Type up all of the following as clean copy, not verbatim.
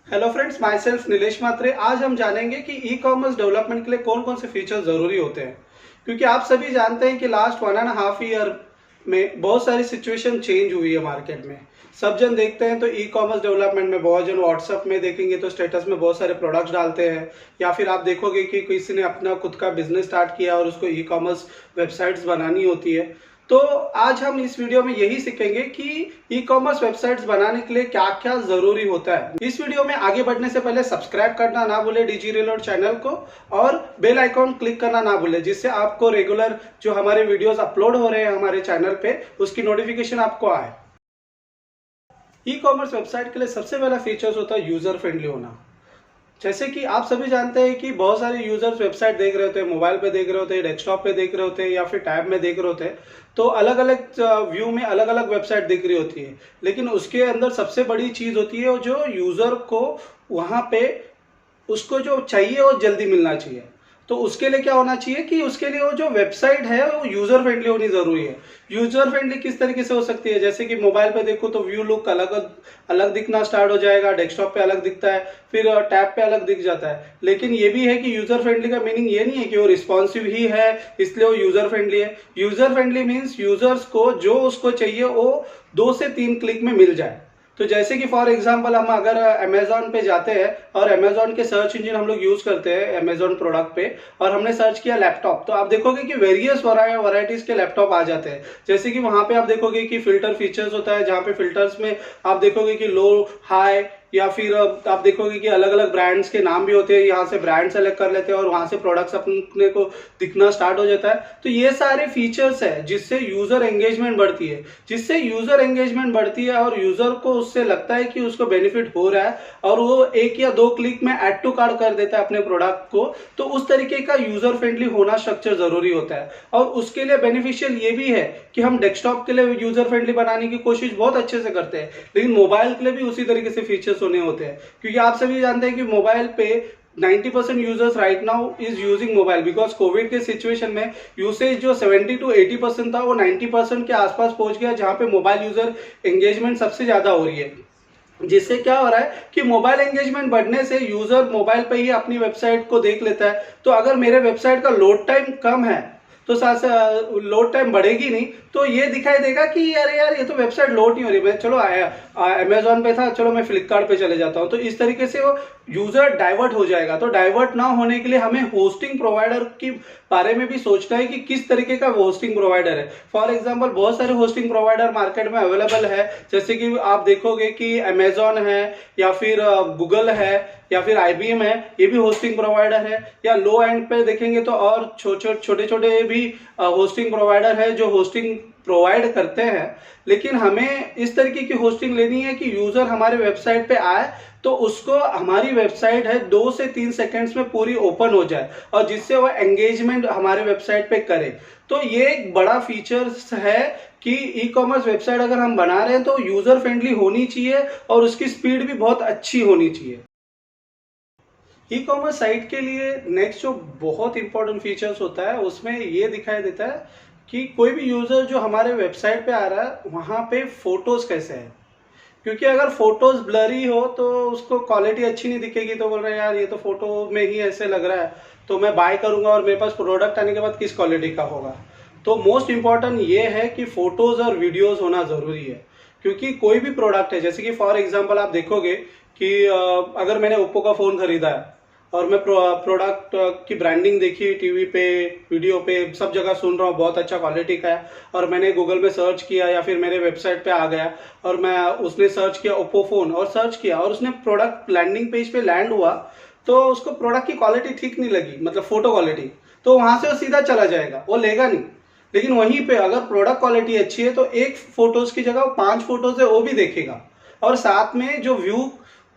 Hello friends, myself Nilesh Mhatre. आज हम जानेंगे कि ई कॉमर्स डेवलपमेंट के लिए कौन कौन से फीचर्स ज़रूरी होते हैं। क्योंकि आप सभी जानते हैं कि लास्ट 1.5 ईयर में बहुत सारी सिचुएशन चेंज हुई है मार्केट में। सब जन देखते हैं तो ई कॉमर्स डेवलपमेंट में बहुत जन व्हाट्सएप में देखेंगे तो स्टेटस में बहुत सारे प्रोडक्ट्स डालते हैं, या फिर आप देखोगे कि किसी ने अपना खुद का बिजनेस स्टार्ट किया और उसको ई कॉमर्स वेबसाइट्स बनानी होती है। तो आज हम इस वीडियो में यही सीखेंगे कि ई कॉमर्स वेबसाइट्स बनाने के लिए क्या क्या जरूरी होता है। इस वीडियो में आगे बढ़ने से पहले सब्सक्राइब करना ना भूले डिजी रीलोड चैनल को, और बेल आइकॉन क्लिक करना ना भूले, जिससे आपको रेगुलर जो हमारे वीडियोस अपलोड हो रहे हैं हमारे चैनल पे उसकी नोटिफिकेशन आपको आए। ई कॉमर्स वेबसाइट के लिए सबसे पहला फीचर्स होता है यूजर फ्रेंडली होना। जैसे कि आप सभी जानते हैं कि बहुत सारे यूजर्स वेबसाइट देख रहे होते हैं, मोबाइल पे देख रहे होते हैं, डेस्कटॉप पे देख रहे होते हैं, या फिर टैब में देख रहे होते हैं। तो अलग अलग व्यू में अलग अलग वेबसाइट दिख रही होती है, लेकिन उसके अंदर सबसे बड़ी चीज होती है जो यूजर को वहां पे उसको जो चाहिए वो जल्दी मिलना चाहिए। तो उसके लिए क्या होना चाहिए कि उसके लिए वो जो वेबसाइट है वो यूजर फ्रेंडली होनी जरूरी है। यूजर फ्रेंडली किस तरीके से हो सकती है, जैसे कि मोबाइल पे देखो तो व्यू लुक अलग अलग दिखना स्टार्ट हो जाएगा, डेस्कटॉप पे अलग दिखता है, फिर टैब पे अलग दिख जाता है। लेकिन ये भी है कि यूजर फ्रेंडली का मीनिंग ये नहीं है कि वो रिस्पॉन्सिव ही है इसलिए वो यूजर फ्रेंडली है। यूजर फ्रेंडली मीन्स यूजर्स को जो उसको चाहिए वो 2 से 3 क्लिक में मिल जाए। तो जैसे कि फॉर एग्जांपल हम अगर अमेजोन पे जाते हैं और अमेजोन के सर्च इंजन हम लोग यूज करते हैं अमेजोन प्रोडक्ट पे, और हमने सर्च किया लैपटॉप, तो आप देखोगे कि वेरियस वैरायटीज के लैपटॉप आ जाते हैं। जैसे कि वहां पे आप देखोगे कि फिल्टर फीचर्स होता है, जहाँ पे फिल्टर्स में आप देखोगे कि लो, हाई, या फिर आप देखोगे कि अलग अलग ब्रांड्स के नाम भी होते हैं। यहाँ से ब्रांड सेलेक्ट कर लेते हैं और वहां से प्रोडक्ट्स अपने को दिखना स्टार्ट हो जाता है। तो ये सारे फीचर्स है जिससे यूजर एंगेजमेंट बढ़ती है, और यूजर को उससे लगता है कि उसको बेनिफिट हो रहा है, और वो 1 या 2 क्लिक में ऐड टू कार्ट कर देता है अपने प्रोडक्ट को। तो उस तरीके का यूजर फ्रेंडली होना स्ट्रक्चर जरूरी होता है। और उसके लिए बेनिफिशियल ये भी है कि हम डेस्कटॉप के लिए यूजर फ्रेंडली बनाने की कोशिश बहुत अच्छे से करते हैं, लेकिन मोबाइल के लिए भी उसी तरीके से फीचर्स होने होते हैं। क्योंकि आप सभी जानते हैं कि मोबाइल पे 90% users right now is using mobile, because Covid के सिचुएशन में यूसेज जो 70 to 80% था वो 90% के आसपास पहुंच गया, जहां पे मोबाइल यूजर एंगेजमेंट सबसे ज्यादा हो रही है। जिससे क्या हो रहा है कि मोबाइल एंगेजमेंट बढ़ने से यूजर मोबाइल पे ही अपनी वेबसाइट को देख लेता है। तो अगर मेरे वेबसाइट का लोड टाइम कम है तो साथ लोड टाइम बढ़ेगी नहीं, तो ये दिखाई देगा कि अरे यार ये तो वेबसाइट लोड नहीं हो रही, मैं चलो अमेजोन पे था, चलो मैं फ्लिपकार्ट पे चले जाता हूँ। तो इस तरीके से वो यूजर डाइवर्ट हो जाएगा। तो डाइवर्ट ना होने के लिए हमें होस्टिंग प्रोवाइडर के बारे में भी सोचना है कि किस तरीके का होस्टिंग प्रोवाइडर है। फॉर एग्जांपल बहुत सारे होस्टिंग प्रोवाइडर मार्केट में अवेलेबल है, जैसे कि आप देखोगे कि अमेजोन है, या फिर गूगल है, या फिर IBM है, ये भी होस्टिंग प्रोवाइडर है। या लो एंड पे देखेंगे तो और छोटे छोटे भी होस्टिंग प्रोवाइडर है जो होस्टिंग प्रोवाइड करते हैं। लेकिन हमें इस तरीके की होस्टिंग लेनी है कि यूजर हमारे वेबसाइट पे आए तो उसको हमारी वेबसाइट है 2 से 3 सेकंड्स में पूरी ओपन हो जाए, और जिससे वो एंगेजमेंट हमारे वेबसाइट पे करे। तो ये एक बड़ा फीचर्स है कि ई कॉमर्स वेबसाइट अगर हम बना रहे हैं तो यूजर फ्रेंडली होनी चाहिए और उसकी स्पीड भी बहुत अच्छी होनी चाहिए। ई कॉमर्स साइट के लिए नेक्स्ट जो बहुत इंपॉर्टेंट फीचर्स होता है उसमें ये दिखाई देता है कि कोई भी यूजर जो हमारे वेबसाइट पे आ रहा है वहां पे फोटोज कैसे है। क्योंकि अगर फोटोज ब्लरी हो तो उसको क्वालिटी अच्छी नहीं दिखेगी, तो बोल रहे हैं यार ये तो फोटो में ही ऐसे लग रहा है, तो मैं बाय करूंगा और मेरे पास प्रोडक्ट आने के बाद किस क्वालिटी का होगा। तो मोस्ट इंपॉर्टेंट ये है कि फोटोज और वीडियोज होना जरूरी है। क्योंकि कोई भी प्रोडक्ट है, जैसे कि फॉर एग्जाम्पल आप देखोगे कि अगर मैंने ओप्पो का फोन खरीदा है और मैं प्रोडक्ट की ब्रांडिंग देखी टीवी पे, वीडियो पे, सब जगह सुन रहा हूँ बहुत अच्छा क्वालिटी का है, और मैंने गूगल में सर्च किया या फिर मेरे वेबसाइट पे आ गया और मैं उसने सर्च किया ओप्पो फोन और सर्च किया और उसने प्रोडक्ट लैंडिंग पेज पे लैंड हुआ, तो उसको प्रोडक्ट की क्वालिटी ठीक नहीं लगी, मतलब फोटो क्वालिटी, तो वहां से वो सीधा चला जाएगा, वो लेगा नहीं। लेकिन वहीं पे अगर प्रोडक्ट क्वालिटी अच्छी है तो एक फोटोज की जगह 5 फोटोज है वो भी देखेगा, और साथ में जो व्यू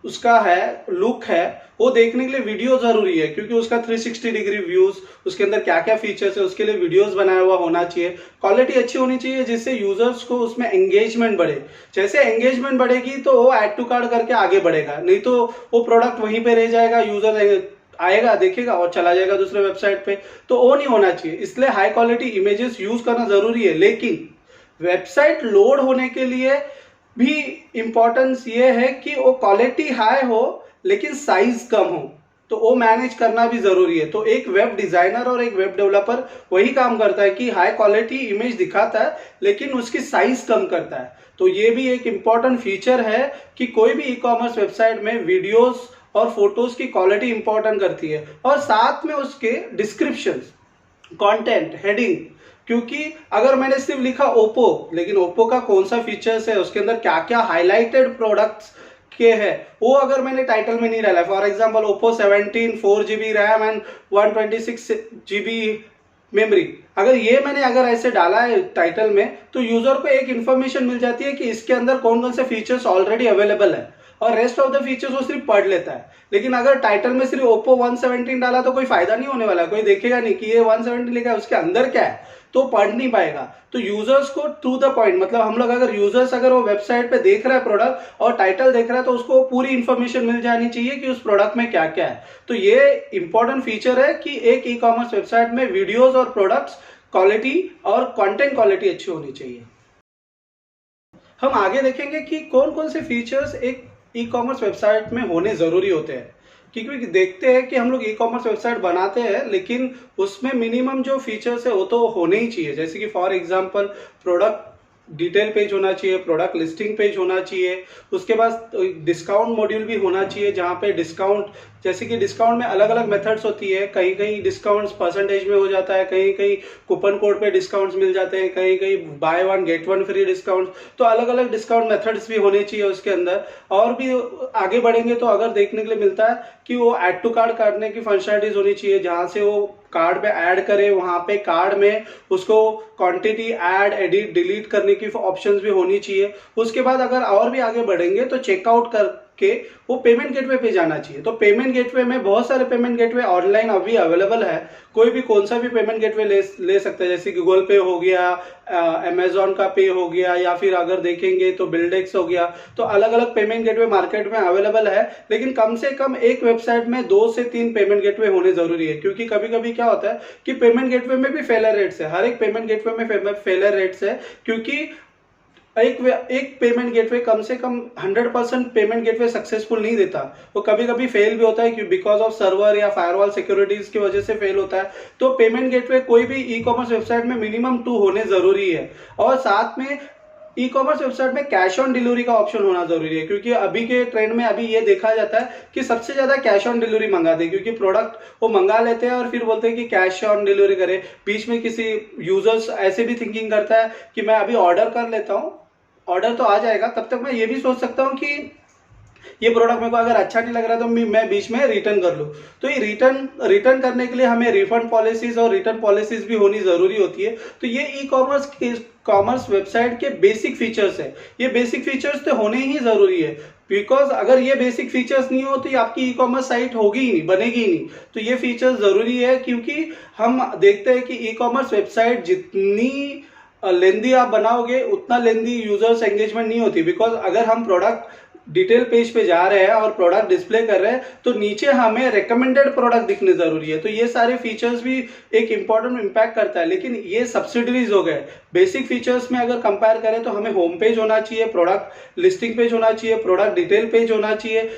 उसका है, लुक है, वो देखने के लिए वीडियो जरूरी है। क्योंकि उसका 360 डिग्री व्यूज, उसके अंदर क्या क्या फीचर्स है उसके लिए वीडियोस बनाया हुआ होना चाहिए। क्वालिटी अच्छी होनी चाहिए जिससे यूजर्स को उसमें एंगेजमेंट बढ़े। जैसे एंगेजमेंट बढ़ेगी तो वो ऐड टू कार्ट करके आगे बढ़ेगा, नहीं तो वो प्रोडक्ट वहीं पे रह जाएगा, यूजर आएगा देखेगा और चला जाएगा दूसरे वेबसाइट पे। तो वो नहीं होना चाहिए, इसलिए हाई क्वालिटी इमेजेस यूज करना जरूरी है। लेकिन वेबसाइट लोड होने के लिए भी इंपॉर्टेंस ये है कि वो क्वालिटी हाई हो लेकिन साइज कम हो, तो वो मैनेज करना भी जरूरी है। तो एक वेब डिजाइनर और एक वेब डेवलपर वही काम करता है कि हाई क्वालिटी इमेज दिखाता है लेकिन उसकी साइज कम करता है। तो ये भी एक इम्पॉर्टेंट फीचर है कि कोई भी ई कॉमर्स वेबसाइट में वीडियोस और फोटोज की क्वालिटी इंपॉर्टेंट करती है, और साथ में उसके डिस्क्रिप्शन, कंटेंट, हेडिंग। क्योंकि अगर मैंने सिर्फ लिखा ओप्पो, लेकिन ओप्पो का कौन सा फीचर्स है, उसके अंदर क्या क्या हाईलाइटेड प्रोडक्ट्स के है, वो अगर मैंने टाइटल में नहीं डाला, for example Oppo 17 4GB RAM and 126GB memory, अगर ऐसे डाला है टाइटल में, तो यूजर को एक इन्फॉर्मेशन मिल जाती है कि इसके अंदर कौन कौन से फीचर्स ऑलरेडी अवेलेबल है, और रेस्ट ऑफ द फीचर्स वो सिर्फ पढ़ लेता है। लेकिन अगर टाइटल में सिर्फ ओप्पो 117 डाला तो कोई फायदा नहीं होने वाला, कोई देखेगा नहीं कि ये 117 लिखा है, उसके अंदर क्या है, तो पढ़ नहीं पाएगा। तो यूजर्स को टू द पॉइंट, मतलब हम लोग अगर यूजर्स अगर वो वेबसाइट पे देख रहा है प्रोडक्ट और टाइटल देख रहा है, तो उसको पूरी इंफॉर्मेशन मिल जानी चाहिए कि उस प्रोडक्ट में क्या क्या है। तो ये इंपॉर्टेंट फीचर है कि एक ई कॉमर्स वेबसाइट में वीडियोज और प्रोडक्ट्स क्वालिटी और कंटेंट क्वालिटी अच्छी होनी चाहिए। हम आगे देखेंगे कि कौन कौन से फीचर्स एक ई कॉमर्स वेबसाइट में होने जरूरी होते हैं। क्योंकि देखते हैं कि हम लोग ई कॉमर्स वेबसाइट बनाते हैं, लेकिन उसमें मिनिमम जो फीचर्स है वो तो होने ही चाहिए। जैसे कि for example product detail page होना चाहिए, प्रोडक्ट लिस्टिंग पेज होना चाहिए, उसके बाद डिस्काउंट मॉड्यूल भी होना चाहिए, जहाँ पे डिस्काउंट, जैसे कि डिस्काउंट में अलग अलग मेथड्स होती है, कहीं कहीं डिस्काउंट्स परसेंटेज में हो जाता है, कहीं कहीं कूपन कोड पे डिस्काउंट्स मिल जाते हैं, कहीं कहीं by one get one free discount. तो अलग अलग डिस्काउंट मेथड्स भी होने चाहिए उसके अंदर। और भी आगे बढ़ेंगे तो अगर देखने के लिए मिलता है कि वो ऐड टू कार्ड करने की फंक्शनलिटीज होनी चाहिए, जहाँ से वो कार्ड पे ऐड करे, वहां पे कार्ड में उसको क्वांटिटी ऐड, एडिट, डिलीट करने की ऑप्शंस भी होनी चाहिए। उसके बाद अगर और भी आगे बढ़ेंगे तो चेकआउट करके वो पेमेंट गेटवे पे जाना चाहिए। तो पेमेंट गेटवे में बहुत सारे पेमेंट गेटवे ऑनलाइन अभी अवेलेबल है, कोई भी कौन सा भी पेमेंट गेटवे ले सकते हैं, जैसे गूगल पे हो गया, अमेजोन का पे हो गया, या फिर अगर देखेंगे तो बिल्डेक्स हो गया। तो अलग अलग पेमेंट गेटवे मार्केट में अवेलेबल है, लेकिन कम से कम एक वेबसाइट में 2 से 3 पेमेंट गेटवे होने जरूरी है। क्योंकि कभी कभी क्या होता है कि पेमेंट गेटवे में भी फेलर रेट्स है, हर एक पेमेंट गेटवे में फेलर रेट्स है, क्योंकि एक पेमेंट गेटवे कम से कम 100% पेमेंट गेटवे सक्सेसफुल नहीं देता, वो कभी कभी फेल भी होता है कि बिकॉज ऑफ सर्वर या फायरवॉल सिक्योरिटीज की वजह से फेल होता है। तो पेमेंट गेटवे कोई भी ई कॉमर्स वेबसाइट में मिनिमम 2 होने जरूरी है। और साथ में ई कॉमर्स वेबसाइट में कैश ऑन डिलीवरी का ऑप्शन होना जरूरी है, क्योंकि अभी के ट्रेंड में अभी ये देखा जाता है कि सबसे ज्यादा कैश ऑन डिलीवरी मंगाते हैं, क्योंकि प्रोडक्ट वो मंगा लेते हैं और फिर बोलते हैं कि कैश ऑन डिलीवरी करें। बीच में किसी यूजर्स ऐसे भी थिंकिंग करता है कि मैं अभी ऑर्डर कर लेता हूँ, ऑर्डर तो आ जाएगा, तब तक मैं ये भी सोच सकता हूँ कि ये प्रोडक्ट मेरे को अगर अच्छा नहीं लग रहा तो मैं बीच में रिटर्न कर लूँ। तो ये रिटर्न करने के लिए हमें रिफंड पॉलिसीज और रिटर्न पॉलिसीज भी होनी जरूरी होती है। तो ये ई कॉमर्स वेबसाइट के बेसिक फीचर्स है, ये बेसिक फीचर्स तो होने ही जरूरी है, बिकॉज अगर ये बेसिक फीचर्स नहीं हो तो ये आपकी ई कॉमर्स साइट होगी ही नहीं, बनेगी ही नहीं। तो ये फीचर्स जरूरी है, क्योंकि हम देखते हैं कि ई कॉमर्स वेबसाइट जितनी लेंदी आप बनाओगे उतना लेंदी यूजर्स एंगेजमेंट नहीं होती। बिकॉज अगर हम प्रोडक्ट डिटेल पेज पे जा रहे हैं और प्रोडक्ट डिस्प्ले कर रहे हैं तो नीचे हमें रिकमेंडेड प्रोडक्ट दिखने जरूरी है। तो ये सारे फीचर्स भी एक इंपॉर्टेंट इंपैक्ट करता है, लेकिन ये सब्सिडरीज हो गए। बेसिक फीचर्स में अगर कंपेयर करें तो हमें होम पेज होना चाहिए, प्रोडक्ट लिस्टिंग पेज होना चाहिए, प्रोडक्ट डिटेल पेज होना चाहिए,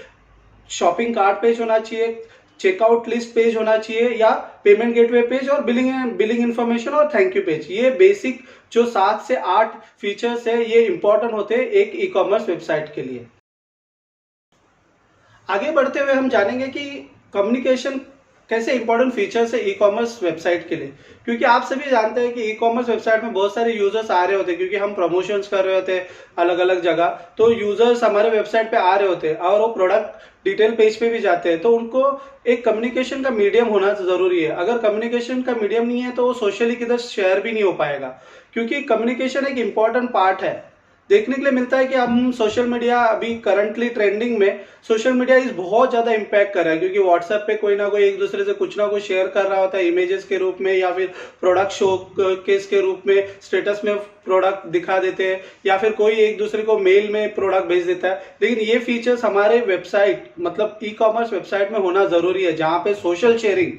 शॉपिंग कार्ट पेज होना चाहिए, चेकआउट लिस्ट पेज होना चाहिए, या पेमेंट गेटवे पेज, और बिलिंग इन्फॉर्मेशन और थैंक यू पेज। ये बेसिक जो 7 से 8 फीचर्स है, ये इंपॉर्टेंट होते हैं एक ई कॉमर्स वेबसाइट के लिए। आगे बढ़ते हुए हम जानेंगे कि कम्युनिकेशन कैसे इंपॉर्टेंट फीचर्स है ई कॉमर्स वेबसाइट के लिए। क्योंकि आप सभी जानते हैं कि ई कॉमर्स वेबसाइट में बहुत सारे यूजर्स आ रहे होते हैं, क्योंकि हम प्रमोशंस कर रहे होते हैं अलग अलग जगह, तो यूजर्स हमारे वेबसाइट पे आ रहे होते हैं और वो प्रोडक्ट डिटेल पेज पे भी जाते हैं। तो उनको एक कम्युनिकेशन का मीडियम होना जरूरी है। अगर कम्युनिकेशन का मीडियम नहीं है तो वो सोशली किधर शेयर भी नहीं हो पाएगा, क्योंकि कम्युनिकेशन एक इंपॉर्टेंट पार्ट है। देखने के लिए मिलता है कि हम सोशल मीडिया अभी करंटली ट्रेंडिंग में सोशल मीडिया इस बहुत ज्यादा इम्पैक्ट कर रहा है, क्योंकि व्हाट्सएप पे कोई ना कोई एक दूसरे से कुछ ना कुछ शेयर कर रहा होता है, इमेजेस के रूप में या फिर प्रोडक्ट शो केस के रूप में स्टेटस में प्रोडक्ट दिखा देते हैं, या फिर कोई एक दूसरे को मेल में प्रोडक्ट भेज देता है। लेकिन ये फीचर्स हमारे वेबसाइट मतलब ई कॉमर्स वेबसाइट में होना जरूरी है, जहाँ पे सोशल शेयरिंग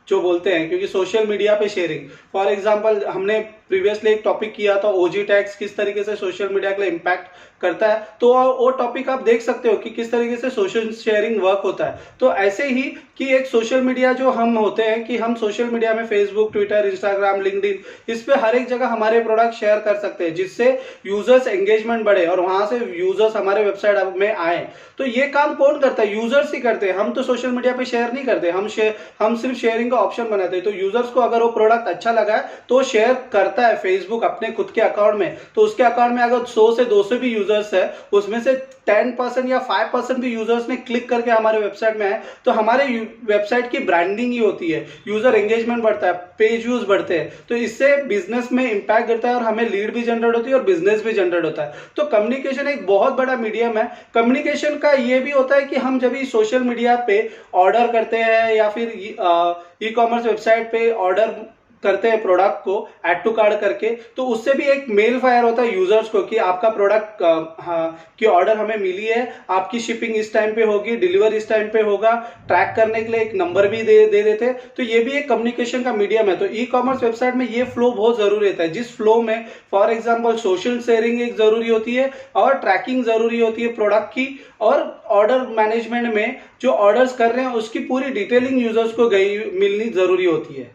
जो बोलते हैं, क्योंकि सोशल मीडिया पे शेयरिंग, फॉर एग्जाम्पल हमने प्रीवियसली एक टॉपिक किया था ओजी टैग्स किस तरीके से सोशल मीडिया के लिए इम्पैक्ट करता है, तो वो टॉपिक आप देख सकते हो कि किस तरीके से सोशल शेयरिंग वर्क होता है। तो ऐसे ही कि एक सोशल मीडिया जो हम होते हैं कि हम सोशल मीडिया में फेसबुक, ट्विटर, इंस्टाग्राम, लिंक्डइन, इस पे हर एक जगह हमारे प्रोडक्ट शेयर कर सकते हैं, जिससे यूजर्स एंगेजमेंट बढ़े और वहां से यूजर्स हमारे वेबसाइट में आए। तो ये काम कौन करता है? यूजर्स ही करते हैं। हम तो सोशल मीडिया पे शेयर नहीं करते, हम सिर्फ शेयरिंग का ऑप्शन बनाते हैं। तो यूजर्स को अगर वो प्रोडक्ट अच्छा लगा है तो शेयर करता है फेसबुक अपने खुद के अकाउंट में। तो उसके अकाउंट में अगर 100 से 200 भी यूजर्स है, उसमें से 10% या 5% भी यूजर्स ने क्लिक करके हमारे वेबसाइट में आए, तो हमारे वेबसाइट की ब्रांडिंग ही होती है, यूजर एंगेजमेंट बढ़ता है, पेज व्यूज बढ़ते हैं। तो इससे बिजनेस में इंपैक्ट करता है और हमें लीड भी जनरेट होती है और बिजनेस भी जनरेट होता है। तो कम्युनिकेशन एक बहुत बड़ा मीडियम है। कम्युनिकेशन का ये भी होता है कि हम जब भी सोशल मीडिया पे ऑर्डर करते हैं या फिर ई कॉमर्स वेबसाइट पे ऑर्डर करते हैं प्रोडक्ट को ऐड टू कार्ड करके, तो उससे भी एक मेल फायर होता है यूजर्स को कि आपका प्रोडक्ट की ऑर्डर हमें मिली है, आपकी शिपिंग इस टाइम पे होगी, डिलीवर इस टाइम पे होगा। ट्रैक करने के लिए एक नंबर भी दे देते। तो ये भी एक कम्युनिकेशन का मीडियम है। तो ई कॉमर्स वेबसाइट में ये फ्लो बहुत जरूरी रहता है, जिस फ्लो में फॉर एग्जाम्पल सोशल शेयरिंग एक जरूरी होती है और ट्रैकिंग जरूरी होती है प्रोडक्ट की, और ऑर्डर मैनेजमेंट में जो ऑर्डर्स कर रहे हैं उसकी पूरी डिटेलिंग यूजर्स को मिलनी जरूरी होती है।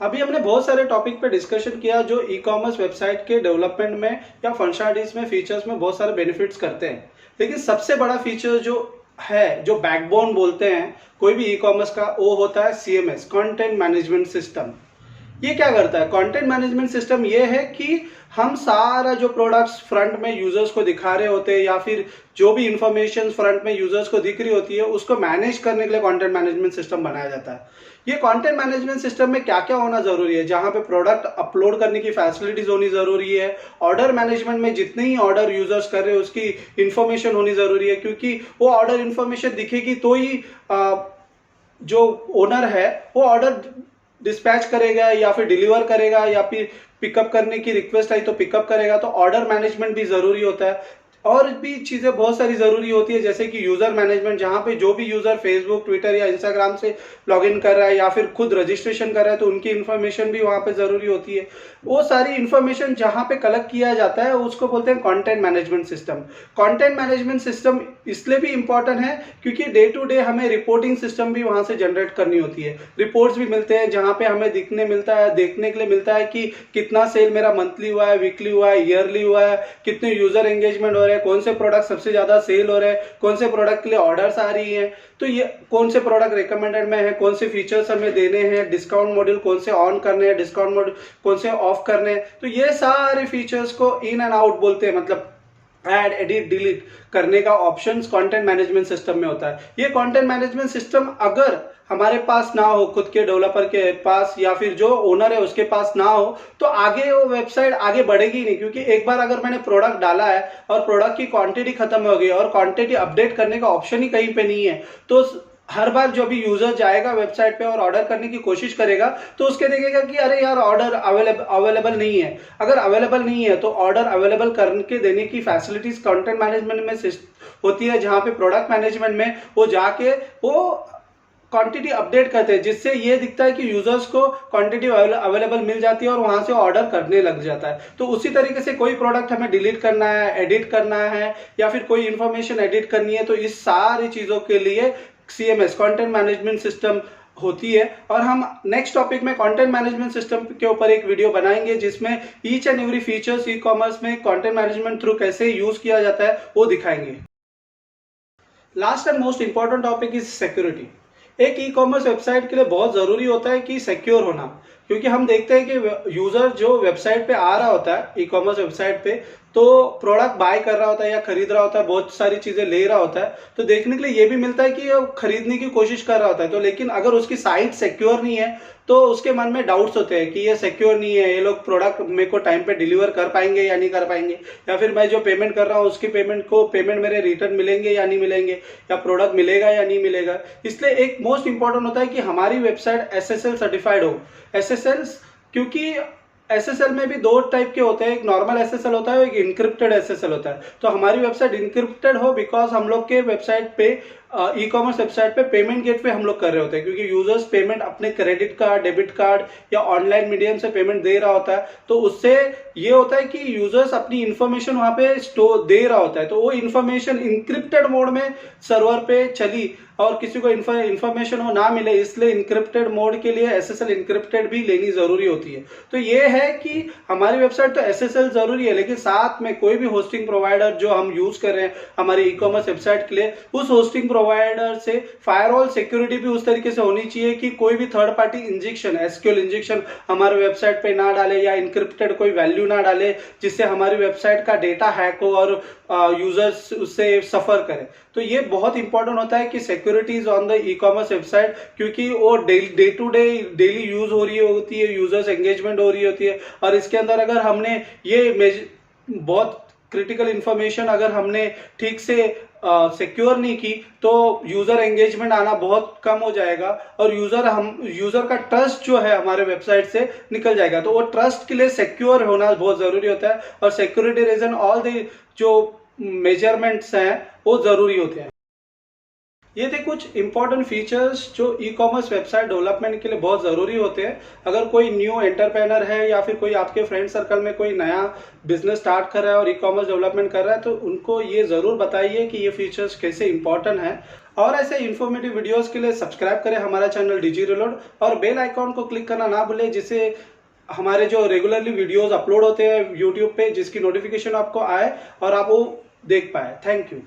अभी हमने बहुत सारे टॉपिक पे डिस्कशन किया जो ई कॉमर्स वेबसाइट के डेवलपमेंट में या फंक्शनलिटीज में, फीचर्स में बहुत सारे बेनिफिट्स करते हैं। लेकिन सबसे बड़ा फीचर जो है, जो बैकबोन बोलते हैं कोई भी ई कॉमर्स का, वो होता है CMS, कंटेंट मैनेजमेंट सिस्टम। ये क्या करता है? कंटेंट मैनेजमेंट सिस्टम ये है कि हम सारा जो प्रोडक्ट्स फ्रंट में यूजर्स को दिखा रहे होते हैं या फिर जो भी इंफॉर्मेशन फ्रंट में यूजर्स को दिख रही होती है उसको मैनेज करने के लिए कंटेंट मैनेजमेंट सिस्टम बनाया जाता है। ये कंटेंट मैनेजमेंट सिस्टम में क्या क्या होना जरूरी है? जहां पे प्रोडक्ट अपलोड करने की फैसिलिटीज होनी जरूरी है, ऑर्डर मैनेजमेंट में जितने ही ऑर्डर यूजर्स कर रहे हैं उसकी इंफॉर्मेशन होनी जरूरी है, क्योंकि वो ऑर्डर इंफॉर्मेशन दिखेगी तो ही जो ओनर है वो ऑर्डर डिस्पैच करेगा या फिर डिलीवर करेगा या फिर पिकअप करने की रिक्वेस्ट आई तो पिकअप करेगा। तो ऑर्डर मैनेजमेंट भी जरूरी होता है और भी चीजें बहुत सारी जरूरी होती है, जैसे कि यूजर मैनेजमेंट, जहां पे जो भी यूजर फेसबुक, ट्विटर या इंस्टाग्राम से लॉगिन कर रहा है या फिर खुद रजिस्ट्रेशन कर रहा है तो उनकी इंफॉर्मेशन भी वहां पे जरूरी होती है। वो सारी इंफॉर्मेशन जहां पे कलेक्ट किया जाता है उसको बोलते हैं content management system. Content management system इसलिए भी इंपॉर्टेंट है क्योंकि डे टू डे हमें रिपोर्टिंग सिस्टम भी वहां से जनरेट करनी होती है। रिपोर्ट्स भी मिलते हैं जहां पे हमें देखने के लिए मिलता है कि कितना सेल मेरा मंथली हुआ है, वीकली हुआ है, ईयरली हुआ है, कितने यूजर एंगेजमेंट हो रहे हैं, कौन से प्रोडक्ट सबसे ज्यादा सेल हो रहे हैं, कौन से प्रोडक्ट के लिए ऑर्डर्स आ रही हैं, तो ये कौन से प्रोडक्ट रिकमेंडेड में है, कौन से फीचर्स हमें देने हैं, डिस्काउंट मॉड्यूल कौन से ऑन करने हैं, डिस्काउंट मॉड्यूल कौन से ऑफ करने हैं। तो ये सारे फीचर्स को इन एंड आउट बोलते हैं, मतलब ऐड, एडिट, डिलीट करने का ऑप्शंस कंटेंट मैनेजमेंट सिस्टम में होता है। ये कंटेंट मैनेजमेंट सिस्टम अगर हमारे पास ना हो, खुद के डेवलपर के पास या फिर जो ओनर है उसके पास ना हो, तो आगे वो वेबसाइट आगे बढ़ेगी नहीं, क्योंकि एक बार अगर मैंने प्रोडक्ट डाला है और प्रोडक्ट की क्वांटिटी खत्म हो गई और क्वांटिटी अपडेट करने का ऑप्शन ही कहीं पे नहीं है, तो हर बार जो भी यूजर जाएगा वेबसाइट पे और ऑर्डर करने की कोशिश करेगा तो उसके देखेगा कि अरे यार ऑर्डर अवेलेबल नहीं है। अगर अवेलेबल नहीं है तो ऑर्डर अवेलेबल करके देने की फैसिलिटीज कंटेंट मैनेजमेंट में होती है, जहां पे प्रोडक्ट मैनेजमेंट में वो जाके वो क्वांटिटी अपडेट करते हैं, जिससे ये दिखता है कि यूजर्स को क्वांटिटी अवेलेबल मिल जाती है और वहां से ऑर्डर करने लग जाता है। तो उसी तरीके से कोई प्रोडक्ट हमें डिलीट करना है, एडिट करना है या फिर कोई इंफॉर्मेशन एडिट करनी है, तो इस सारी चीजों के लिए CMS कंटेंट मैनेजमेंट सिस्टम होती है। और हम नेक्स्ट टॉपिक में कंटेंट मैनेजमेंट सिस्टम के ऊपर एक वीडियो बनाएंगे जिसमें each and every features e commerce में कंटेंट मैनेजमेंट थ्रू कैसे यूज किया जाता है वो दिखाएंगे। Last and most important topic is security. एक ई कॉमर्स वेबसाइट के लिए बहुत जरूरी होता है कि सिक्योर होना, क्योंकि हम देखते हैं कि यूजर जो वेबसाइट पे आ रहा होता है ई कॉमर्स वेबसाइट पे, तो प्रोडक्ट बाय कर रहा होता है या खरीद रहा होता है, बहुत सारी चीजें ले रहा होता है, तो देखने के लिए ये भी मिलता है कि वो खरीदने की कोशिश कर रहा होता है। तो लेकिन अगर उसकी साइट सिक्योर नहीं है तो उसके मन में डाउट्स होते हैं कि ये सिक्योर नहीं है, ये लोग प्रोडक्ट मेरे को टाइम पे डिलीवर कर पाएंगे या नहीं कर पाएंगे, या फिर मैं जो पेमेंट कर रहा हूँ उसकी पेमेंट मेरे रिटर्न मिलेंगे या नहीं मिलेंगे, या प्रोडक्ट मिलेगा या नहीं मिलेगा। इसलिए एक मोस्ट इंपॉर्टेंट होता है कि हमारी वेबसाइट SSL सर्टिफाइड हो। SSL क्योंकि एसएसएल में भी दो टाइप के होते हैं, एक नॉर्मल एसएसएल होता है, एक इनक्रिप्टेड एसएसएल होता है। तो हमारी वेबसाइट इनक्रिप्टेड हो बिकॉज हम लोग के वेबसाइट पे ई कॉमर्स वेबसाइट पे पेमेंट गेटवे हम लोग कर रहे होते हैं, क्योंकि यूजर्स पेमेंट अपने क्रेडिट कार्ड, डेबिट कार्ड या ऑनलाइन मीडियम से पेमेंट दे रहा होता है। तो उससे ये होता है कि यूजर्स अपनी इंफॉर्मेशन वहां पे स्टोर दे रहा होता है, तो वो इंफॉर्मेशन इंक्रिप्टेड मोड में सर्वर पे चली और किसी को इंफॉर्मेशन वो ना मिले, इसलिए इंक्रिप्टेड मोड के लिए एसएसएल इंक्रिप्टेड भी लेनी जरूरी होती है। तो ये है कि हमारी वेबसाइट तो एसएसएल जरूरी है, लेकिन साथ में कोई भी होस्टिंग प्रोवाइडर जो हम यूज कर रहे हैं हमारी ई कॉमर्स वेबसाइट के लिए, उस होस्टिंग प्रोवाइडर से फायरवॉल सिक्योरिटी भी उस तरीके से होनी चाहिए कि कोई भी third party injection, SQL injection हमारे वेबसाइट पे ना डाले या इंक्रिप्टेड कोई वैल्यू ना डाले जिससे हमारी वेबसाइट का डेटा हैक हो और यूजर्स उससे सफर करें। तो ये बहुत इंपॉर्टेंट होता है कि securities on the e commerce website, क्योंकि वो day to day daily use हो रही होती है, यूजर्स एंगेजमेंट हो रही होती है, और इसके अंदर अगर हमने ये बहुत क्रिटिकल इंफॉर्मेशन अगर हमने ठीक से सिक्योर नहीं की तो यूजर एंगेजमेंट आना बहुत कम हो जाएगा और यूजर का ट्रस्ट जो है हमारे वेबसाइट से निकल जाएगा। तो वो ट्रस्ट के लिए सिक्योर होना बहुत जरूरी होता है, और सिक्योरिटी रीजन ऑल द जो मेजरमेंट्स हैं वो जरूरी होते हैं। ये थे कुछ इंपॉर्टेंट फीचर्स जो ई कॉमर्स वेबसाइट डेवलपमेंट के लिए बहुत ज़रूरी होते हैं। अगर कोई न्यू एंटरप्रेनर है या फिर कोई आपके फ्रेंड सर्कल में कोई नया बिजनेस स्टार्ट कर रहा है और ई कॉमर्स डेवलपमेंट कर रहा है, तो उनको ये ज़रूर बताइए कि ये फीचर्स कैसे इंपॉर्टेंट हैं। और ऐसे इन्फॉर्मेटिव वीडियोस के लिए सब्सक्राइब करें हमारा चैनल डिजी रिलोड, और बेल आइकॉन को क्लिक करना ना भूलें, जिससे हमारे जो रेगुलरली वीडियोस अपलोड होते हैं यूट्यूब पे जिसकी नोटिफिकेशन आपको आए और आप वो देख पाए। Thank you.